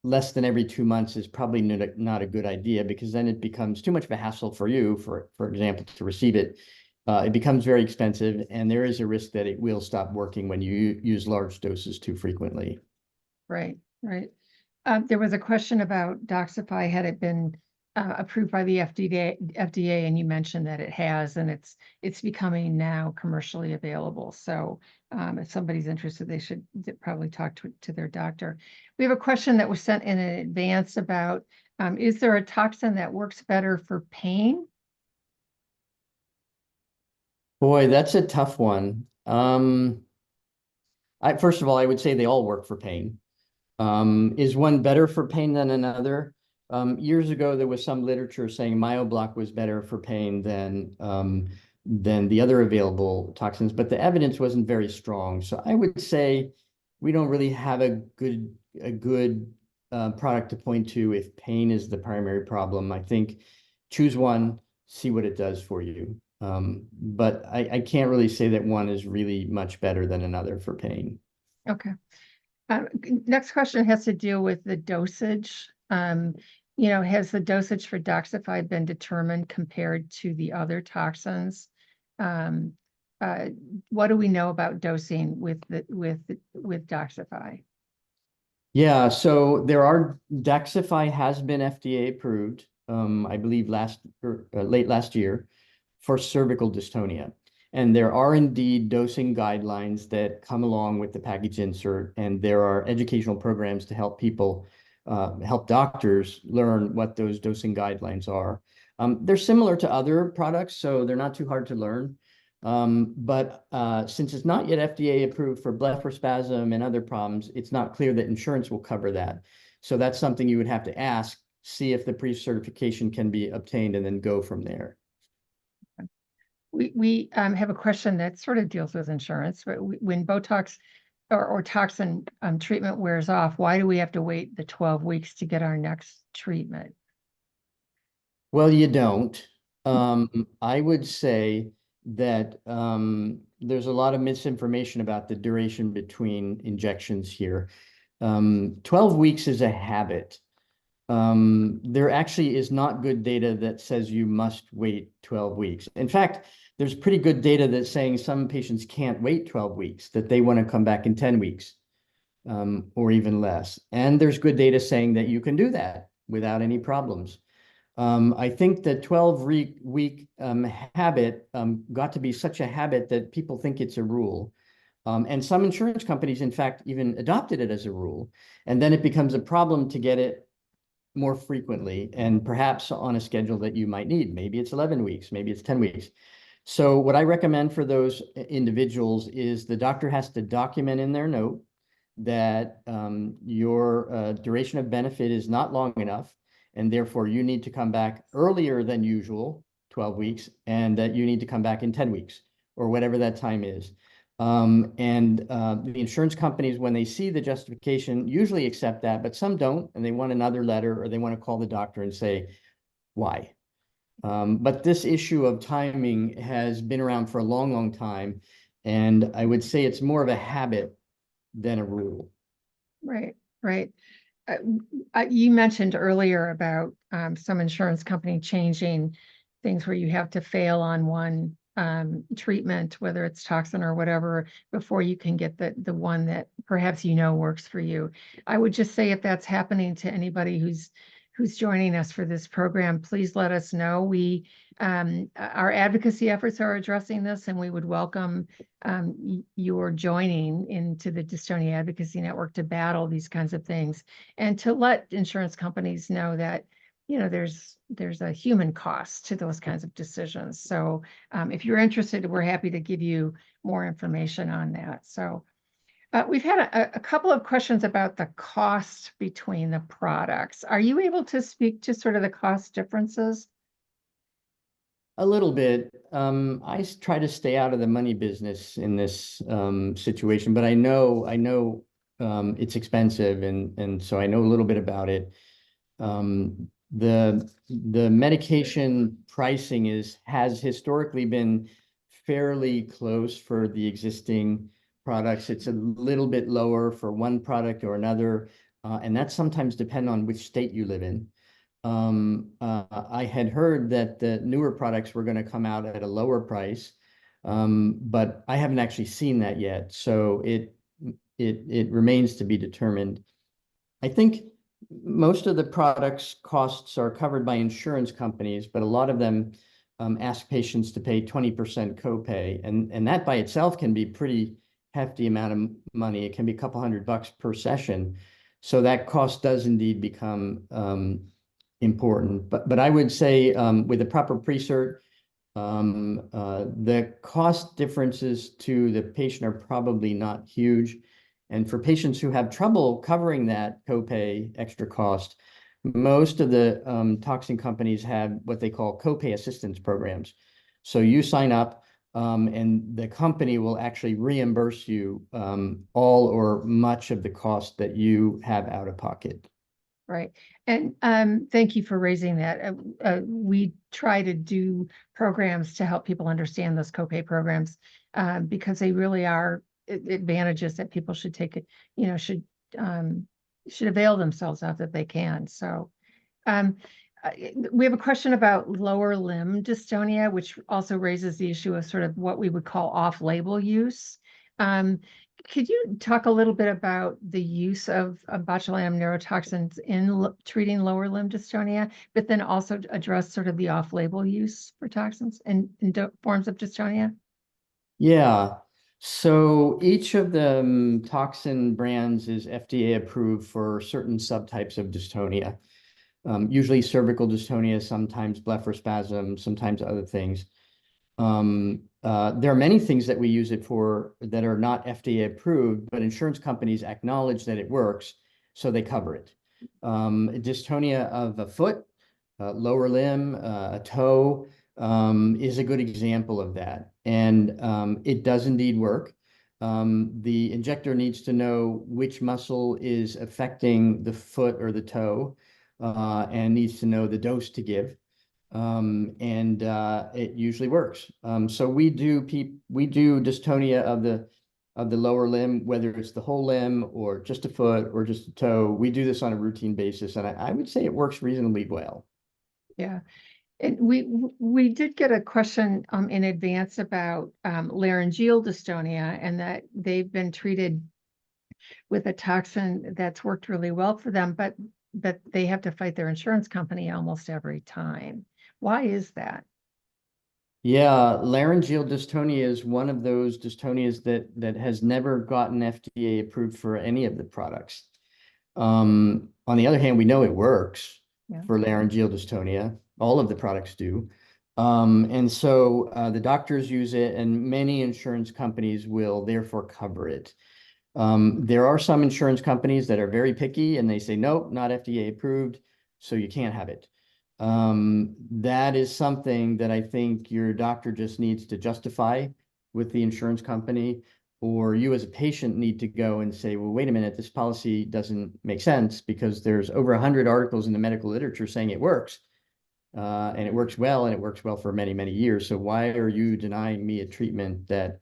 less than every 2 months is probably not a good idea, because then it becomes too much of a hassle for you, for example, to receive it. It becomes very expensive, and there is a risk that it will stop working when you use large doses too frequently. Right, right. There was a question about Doxify. Had it been approved by the FDA, and you mentioned that it has, and it's becoming now commercially available. So if somebody's interested, they should probably talk to their doctor. We have a question that was sent in advance about, is there a toxin that works better for pain? Boy, that's a tough one. First of all, I would say they all work for pain. Is one better for pain than another? Years ago, there was some literature saying MyoBlock was better for pain than the other available toxins, but the evidence wasn't very strong. So I would say we don't really have a good product to point to if pain is the primary problem. I think choose one, see what it does for you. But I can't really say that one is really much better than another for pain. Okay. Next question has to deal with the dosage. Has the dosage for Doxify been determined compared to the other toxins? What do we know about dosing with Doxify? Yeah, so Daxxify has been FDA approved, I believe late last year, for cervical dystonia. And there are indeed dosing guidelines that come along with the package insert, and there are educational programs to help people, help doctors learn what those dosing guidelines are. They're similar to other products, so they're not too hard to learn. But since it's not yet FDA approved for blepharospasm and other problems, it's not clear that insurance will cover that. So that's something you would have to ask, see if the pre-certification can be obtained, and then go from there. We have a question that sort of deals with insurance, but when Botox or toxin treatment wears off, why do we have to wait the 12 weeks to get our next treatment? Well, you don't. I would say that there's a lot of misinformation about the duration between injections here. 12 weeks is a habit. There actually is not good data that says you must wait 12 weeks. In fact, there's pretty good data that's saying some patients can't wait 12 weeks, that they want to come back in 10 weeks or even less. And there's good data saying that you can do that without any problems. I think the 12-week habit got to be such a habit that people think it's a rule. And some insurance companies, in fact, even adopted it as a rule. And then it becomes a problem to get it more frequently and perhaps on a schedule that you might need. Maybe it's 11 weeks, maybe it's 10 weeks. So what I recommend for those individuals is the doctor has to document in their note that your duration of benefit is not long enough, and therefore you need to come back earlier than usual, 12 weeks, and that you need to come back in 10 weeks or whatever that time is. The insurance companies, when they see the justification, usually accept that, but some don't, and they want another letter or they want to call the doctor and say, why? But this issue of timing has been around for a long, long time, and I would say it's more of a habit than a rule. Right, right. You mentioned earlier about some insurance company changing things where you have to fail on one treatment, whether it's toxin or whatever, before you can get the one that perhaps works for you. I would just say if that's happening to anybody who's joining us for this program, please let us know. Our advocacy efforts are addressing this, and we would welcome your joining into the Dystonia Advocacy Network to battle these kinds of things, and to let insurance companies know that there's a human cost to those kinds of decisions. So if you're interested, we're happy to give you more information on that. So we've had a couple of questions about the cost between the products. Are you able to speak to sort of the cost differences? A little bit. I try to stay out of the money business in this situation, but I know it's expensive, and so I know a little bit about it. The medication pricing has historically been fairly close for the existing products. It's a little bit lower for one product or another, and that sometimes depends on which state you live in. I had heard that the newer products were going to come out at a lower price, but I haven't actually seen that yet. So it remains to be determined. I think most of the products costs are covered by insurance companies, but a lot of them ask patients to pay 20% copay, and that by itself can be pretty hefty amount of money. It can be a couple $100 per session. So that cost does indeed become important. But I would say with the proper pre-cert, the cost differences to the patient are probably not huge. And for patients who have trouble covering that copay extra cost, most of the toxin companies have what they call copay assistance programs. So you sign up and the company will actually reimburse you all or much of the cost that you have out of pocket. Right. And thank you for raising that. We try to do programs to help people understand those copay programs because they really are advantages that people should take, should avail themselves of that they can. So we have a question about lower limb dystonia, which also raises the issue of sort of what we would call off-label use. Could you talk a little bit about the use of botulinum neurotoxins in treating lower limb dystonia, but then also address sort of the off-label use for toxins and forms of dystonia? Yeah. So each of the toxin brands is FDA approved for certain subtypes of dystonia. usually cervical dystonia, sometimes blepharospasm, sometimes other things. There are many things that we use it for that are not FDA approved, but insurance companies acknowledge that it works, so they cover it. Dystonia of a foot, lower limb, a toe, is a good example of that. And it does indeed work. The injector needs to know which muscle is affecting the foot or the toe, and needs to know the dose to give. And it usually works. So we do dystonia of the lower limb, whether it's the whole limb or just a foot or just a toe. We do this on a routine basis, and I would say it works reasonably well. Yeah. And we did get a question in advance about laryngeal dystonia, and that they've been treated with a toxin that's worked really well for them, but they have to fight their insurance company almost every time. Why is that? Yeah, laryngeal dystonia is one of those dystonias that has never gotten FDA approved for any of the products. On the other hand, we know it works for laryngeal dystonia. All of the products do. And so the doctors use it, and many insurance companies will therefore cover it. There are some insurance companies that are very picky and they say, nope, not FDA approved, so you can't have it. That is something that I think your doctor just needs to justify with the insurance company, or you as a patient need to go and say, well, wait a minute, this policy doesn't make sense because there's over 100 articles in the medical literature saying it works. And it works well, and it works well for many, many years. So why are you denying me a treatment that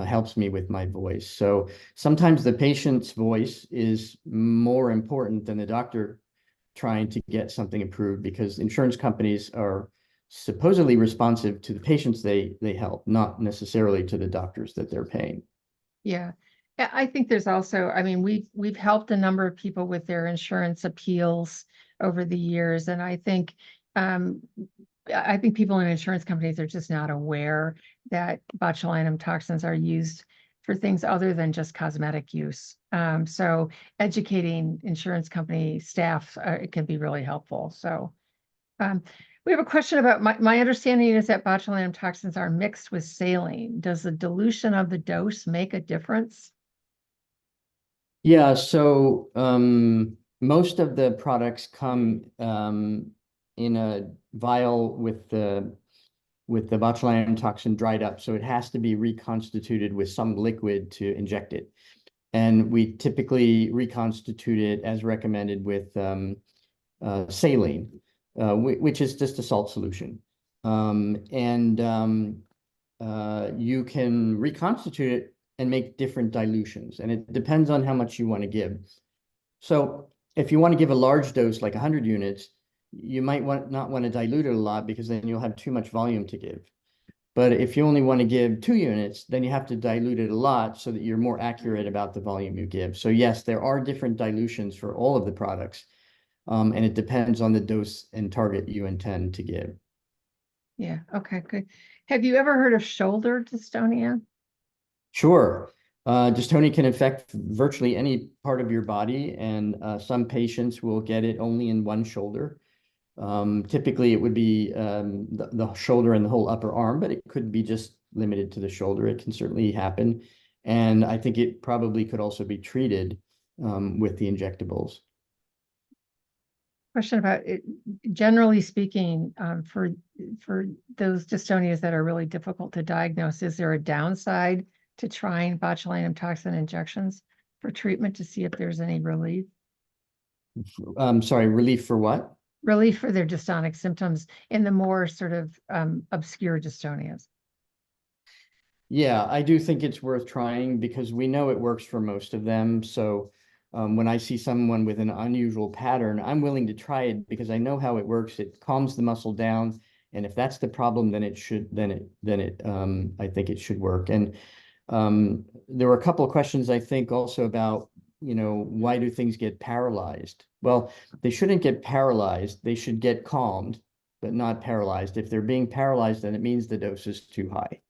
helps me with my voice? So sometimes the patient's voice is more important than the doctor trying to get something approved, because insurance companies are supposedly responsive to the patients they help, not necessarily to the doctors that they're paying. Yeah. I think there's also, I mean, we've helped a number of people with their insurance appeals over the years, and I think people in insurance companies are just not aware that botulinum toxins are used for things other than just cosmetic use. So educating insurance company staff it can be really helpful. So we have a question about my understanding is that botulinum toxins are mixed with saline. Does the dilution of the dose make a difference? Yeah, so most of the products come in a vial with the botulinum toxin dried up, so it has to be reconstituted with some liquid to inject it. And we typically reconstitute it as recommended with saline, which is just a salt solution. You can reconstitute it and make different dilutions, and it depends on how much you want to give. So if you want to give a large dose, like 100 units, you might not want to dilute it a lot, because then you'll have too much volume to give. But if you only want to give 2 units, then you have to dilute it a lot so that you're more accurate about the volume you give. So yes, there are different dilutions for all of the products, and it depends on the dose and target you intend to give. Yeah, okay, good. Have you ever heard of shoulder dystonia? Sure. Dystonia can affect virtually any part of your body, and some patients will get it only in one shoulder. Typically, it would be the shoulder and the whole upper arm, but it could be just limited to the shoulder. It can certainly happen. And I think it probably could also be treated with the injectables. Question about it, generally speaking, for those dystonias that are really difficult to diagnose, is there a downside to trying botulinum toxin injections for treatment to see if there's any relief? Sorry, relief for what? Relief for their dystonic symptoms in the more sort of obscure dystonias. Yeah, I do think it's worth trying, because we know it works for most of them. So when I see someone with an unusual pattern, I'm willing to try it because I know how it works. It calms the muscle down, and if that's the problem, then I think it should work. And there were a couple of questions, I think, also about, why do things get paralyzed? Well, they shouldn't get paralyzed. They should get calmed, but not paralyzed. If they're being paralyzed, then it means the dose is too high.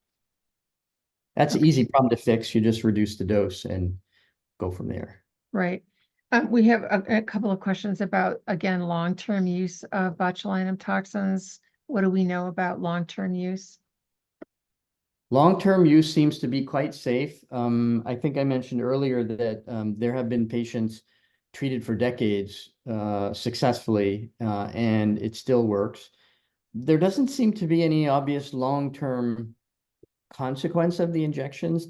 That's an easy problem to fix. You just reduce the dose and go from there. Right. We have a couple of questions about, again, long-term use of botulinum toxins. What do we know about long-term use? Long-term use seems to be quite safe. I think I mentioned earlier that there have been patients treated for decades successfully, and it still works. There doesn't seem to be any obvious long-term consequence of the injections.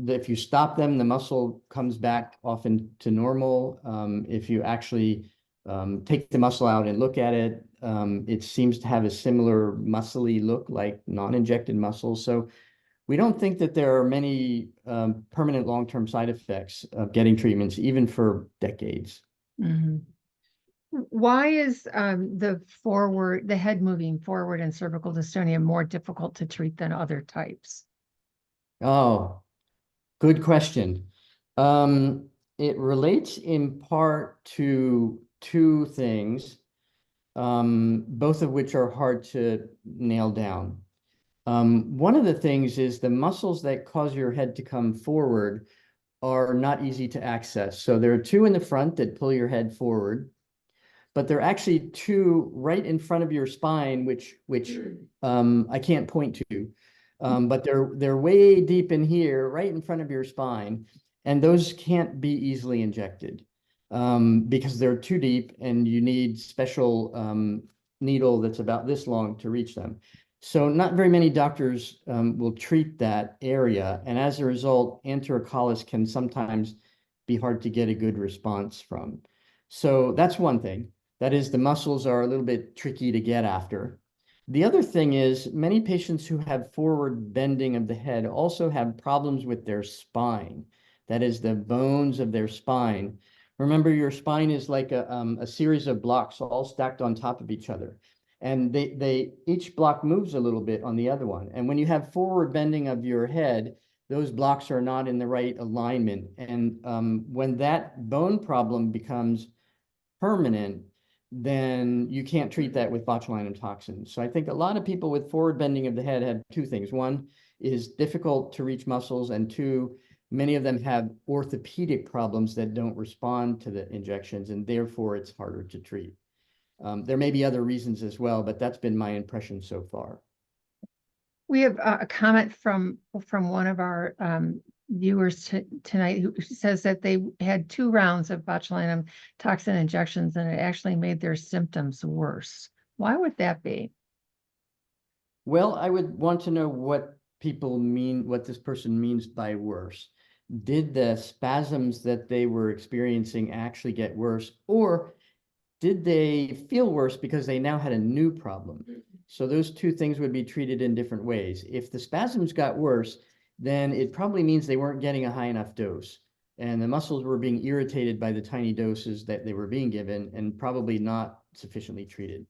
If you stop them, the muscle comes back often to normal. If you actually take the muscle out and look at it, it seems to have a similar muscly look like non-injected muscles. So we don't think that there are many permanent long-term side effects of getting treatments, even for decades. Mhm. Why is the head moving forward in cervical dystonia more difficult to treat than other types? Oh, good question. It relates in part to two things, both of which are hard to nail down. One of the things is the muscles that cause your head to come forward are not easy to access. So there are two in the front that pull your head forward, but there are actually two right in front of your spine, which I can't point to, but they're way deep in here, right in front of your spine, and those can't be easily injected because they're too deep, and you need special needle that's about this long to reach them. So not very many doctors will treat that area, and as a result, enterocollis can sometimes be hard to get a good response from. So that's one thing. That is, the muscles are a little bit tricky to get after. The other thing is many patients who have forward bending of the head also have problems with their spine. That is, the bones of their spine. Remember, your spine is like a series of blocks all stacked on top of each other. And each block moves a little bit on the other one. And when you have forward bending of your head, those blocks are not in the right alignment. And when that bone problem becomes permanent, then you can't treat that with botulinum toxins. So I think a lot of people with forward bending of the head have two things. One is difficult to reach muscles, and two, many of them have orthopedic problems that don't respond to the injections, and therefore it's harder to treat. There may be other reasons as well, but that's been my impression so far. We have a comment from one of our viewers tonight who says that they had 2 rounds of botulinum toxin injections and it actually made their symptoms worse. Why would that be? Well, I would want to know what people mean, what this person means by worse. Did the spasms that they were experiencing actually get worse, or did they feel worse because they now had a new problem? So those two things would be treated in different ways. If the spasms got worse, then it probably means they weren't getting a high enough dose, and the muscles were being irritated by the tiny doses that they were being given and probably not sufficiently treated.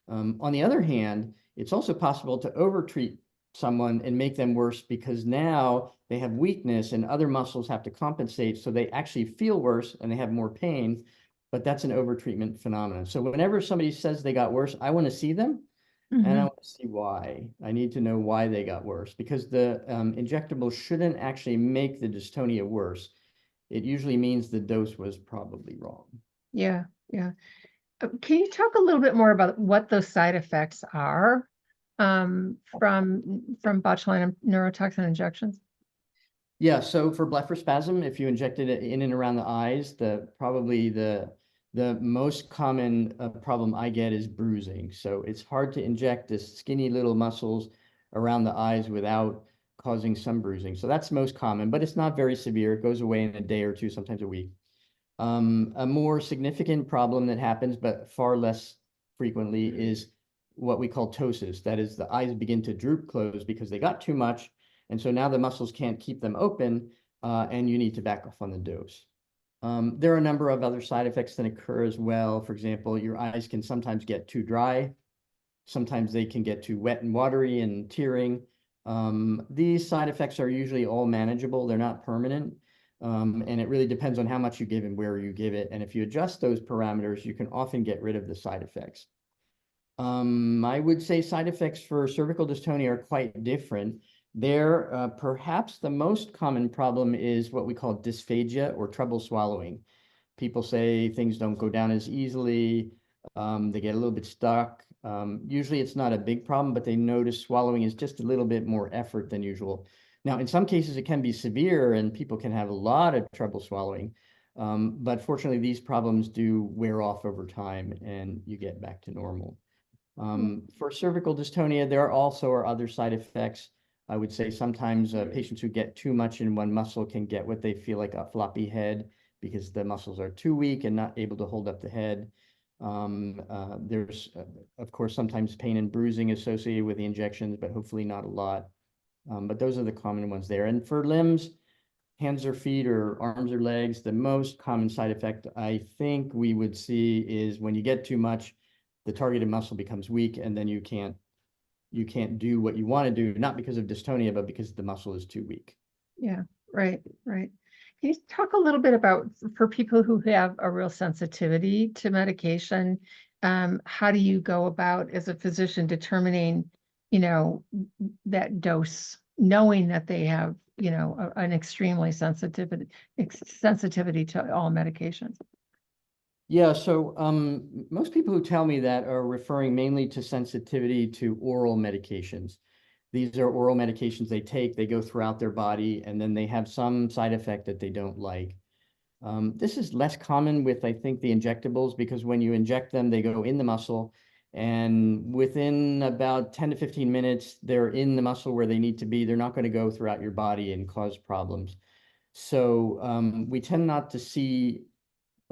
On the other hand, it's also possible to overtreat someone and make them worse because now they have weakness and other muscles have to compensate, so they actually feel worse and they have more pain, but that's an overtreatment phenomenon. So whenever somebody says they got worse, I want to see them and I want to see why. I need to know why they got worse, because the injectable shouldn't actually make the dystonia worse. It usually means the dose was probably wrong. Yeah, yeah. Can you talk a little bit more about what those side effects are from botulinum neurotoxin injections? Yeah, so for blepharospasm, if you injected it in and around the eyes, probably the most common problem I get is bruising. So it's hard to inject this skinny little muscles around the eyes without causing some bruising. So that's most common, but it's not very severe. It goes away in a day or two, sometimes a week. A more significant problem that happens, but far less frequently, is what we call ptosis. That is, the eyes begin to droop closed because they got too much. And so now the muscles can't keep them open, and you need to back off on the dose. There are a number of other side effects that occur as well. For example, your eyes can sometimes get too dry. Sometimes they can get too wet and watery and tearing. These side effects are usually all manageable. They're not permanent. And it really depends on how much you give and where you give it. And if you adjust those parameters, you can often get rid of the side effects. I would say side effects for cervical dystonia are quite different. There, perhaps the most common problem is what we call dysphagia, or trouble swallowing. People say things don't go down as easily. They get a little bit stuck. Usually it's not a big problem, but they notice swallowing is just a little bit more effort than usual. Now, in some cases, it can be severe and people can have a lot of trouble swallowing. But fortunately, these problems do wear off over time and you get back to normal. For cervical dystonia, there also are other side effects. I would say sometimes patients who get too much in one muscle can get what they feel like a floppy head because the muscles are too weak and not able to hold up the head. There's, of course, sometimes pain and bruising associated with the injections, but hopefully not a lot. But those are the common ones there. And for limbs, hands or feet or arms or legs, the most common side effect I think we would see is when you get too much, the targeted muscle becomes weak and then you can't do what you want to do, not because of dystonia, but because the muscle is too weak. Yeah, right. Can you talk a little bit about, for people who have a real sensitivity to medication, how do you go about as a physician determining, that dose, knowing that they have, an extremely sensitivity to all medications? Yeah, so most people who tell me that are referring mainly to sensitivity to oral medications. These are oral medications they take, they go throughout their body, and then they have some side effect that they don't like. This is less common with, I think, the injectables, because when you inject them, they go in the muscle, and within about 10 to 15 minutes, they're in the muscle where they need to be. They're not going to go throughout your body and cause problems. So we tend not to see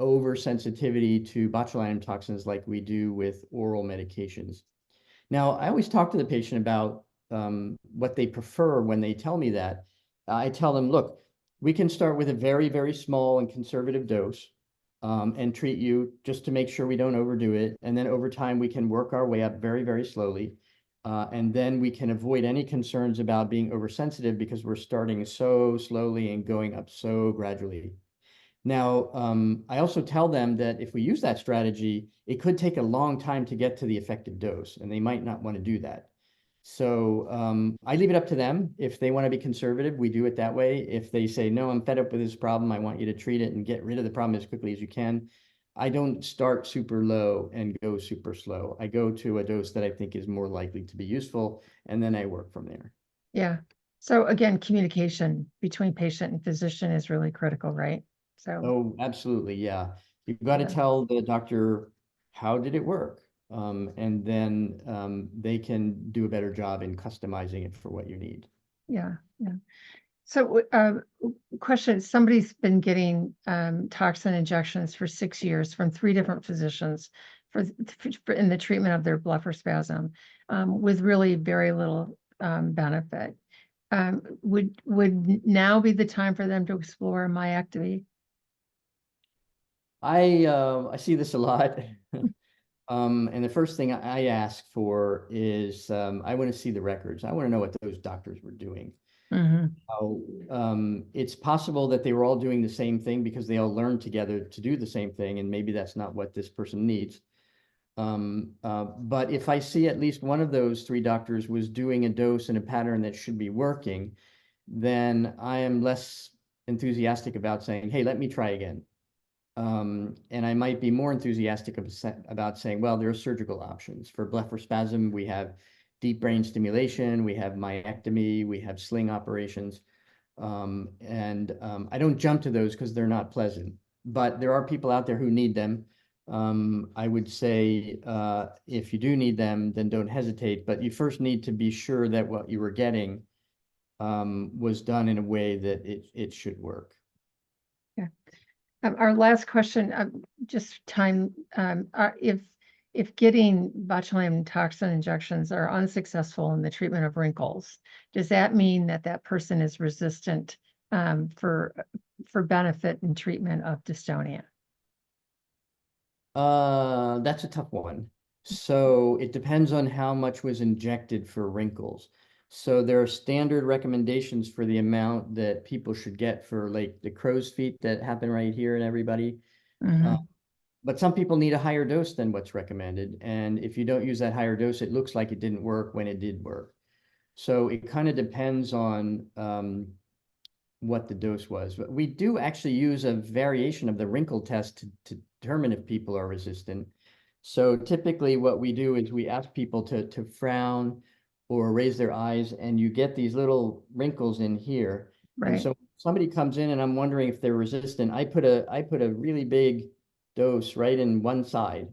oversensitivity to botulinum toxins like we do with oral medications. Now, I always talk to the patient about what they prefer when they tell me that. I tell them, look, we can start with a very, very small and conservative dose and treat you just to make sure we don't overdo it. And then over time, we can work our way up very, very slowly. And then we can avoid any concerns about being oversensitive because we're starting so slowly and going up so gradually. Now, I also tell them that if we use that strategy, it could take a long time to get to the effective dose, and they might not want to do that. So I leave it up to them. If they want to be conservative, we do it that way. If they say, no, I'm fed up with this problem, I want you to treat it and get rid of the problem as quickly as you can, I don't start super low and go super slow. I go to a dose that I think is more likely to be useful, and then I work from there. Yeah. So again, communication between patient and physician is really critical, right? So, Oh, absolutely. Yeah. You've got to tell the doctor, how did it work? And then they can do a better job in customizing it for what you need. yeah. So, question, somebody's been getting toxin injections for 6 years from 3 different physicians for in the treatment of their blepharospasm, with really very little benefit. Would now be the time for them to explore a myectomy? I see this a lot. And the first thing I ask for is I want to see the records. I want to know what those doctors were doing. It's possible that they were all doing the same thing because they all learned together to do the same thing, and maybe that's not what this person needs. But if I see at least one of those 3 doctors was doing a dose and a pattern that should be working, then I am less enthusiastic about saying, hey, let me try again. And I might be more enthusiastic about saying, well, there are surgical options. For blepharospasm, we have deep brain stimulation, we have myectomy, we have sling operations. I don't jump to those because they're not pleasant, but there are people out there who need them. I would say if you do need them, then don't hesitate, but you first need to be sure that what you were getting was done in a way that it should work. Yeah. Our last question, just time, if getting botulinum toxin injections are unsuccessful in the treatment of wrinkles, does that mean that that person is resistant for benefit in treatment of dystonia? That's a tough one. So it depends on how much was injected for wrinkles. So there are standard recommendations for the amount that people should get for like the crow's feet that happen right here in everybody. But some people need a higher dose than what's recommended. And if you don't use that higher dose, it looks like it didn't work when it did work. So it kind of depends on what the dose was. But we do actually use a variation of the wrinkle test to determine if people are resistant. So typically what we do is we ask people to frown or raise their eyes, and you get these little wrinkles in here. And Right. so somebody comes in and I'm wondering if they're resistant, I put a really big dose right in one side.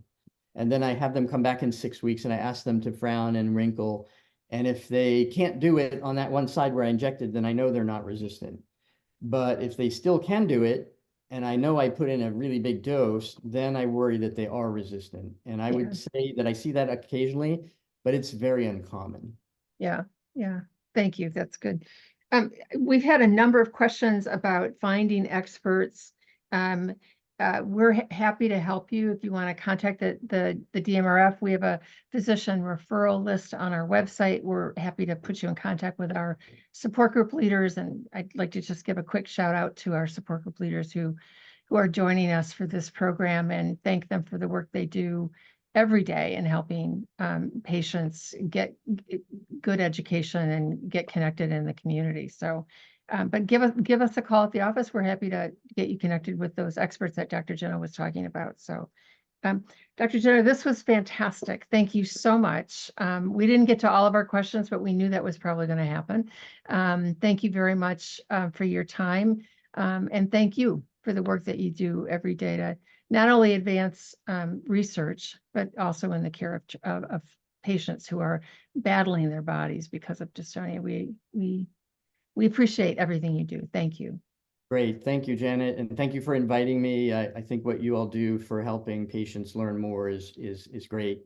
And then I have them come back in 6 weeks and I ask them to frown and wrinkle. And if they can't do it on that one side where I injected, then I know they're not resistant. But if they still can do it, and I know I put in a really big dose, then I worry that they are resistant. And I Yeah. would say that I see that occasionally, but it's very uncommon. Yeah. Yeah. Thank you. That's good. We've had a number of questions about finding experts. We're happy to help you if you want to contact the DMRF. We have a physician referral list on our website. We're happy to put you in contact with our support group leaders. And I'd like to just give a quick shout out to our support group leaders who are joining us for this program, and thank them for the work they do every day in helping patients get good education and get connected in the community. So, but give us a call at the office. We're happy to get you connected with those experts that Dr. Jinnah was talking about. So, Dr. Jinnah, this was fantastic. Thank you so much. We didn't get to all of our questions, but we knew that was probably going to happen. Thank you very much for your time. And thank you for the work that you do every day to not only advance research, but also in the care of patients who are battling their bodies because of dystonia. We appreciate everything you do. Thank you. Great. Thank you, Janet. And thank you for inviting me. I think what you all do for helping patients learn more is great.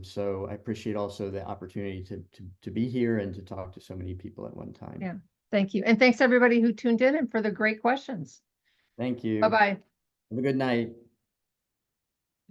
So I appreciate also the opportunity to be here and to talk to so many people at one time. Yeah. Thank you. And thanks everybody who tuned in and for the great questions. Thank you. Bye-bye. Have a good night.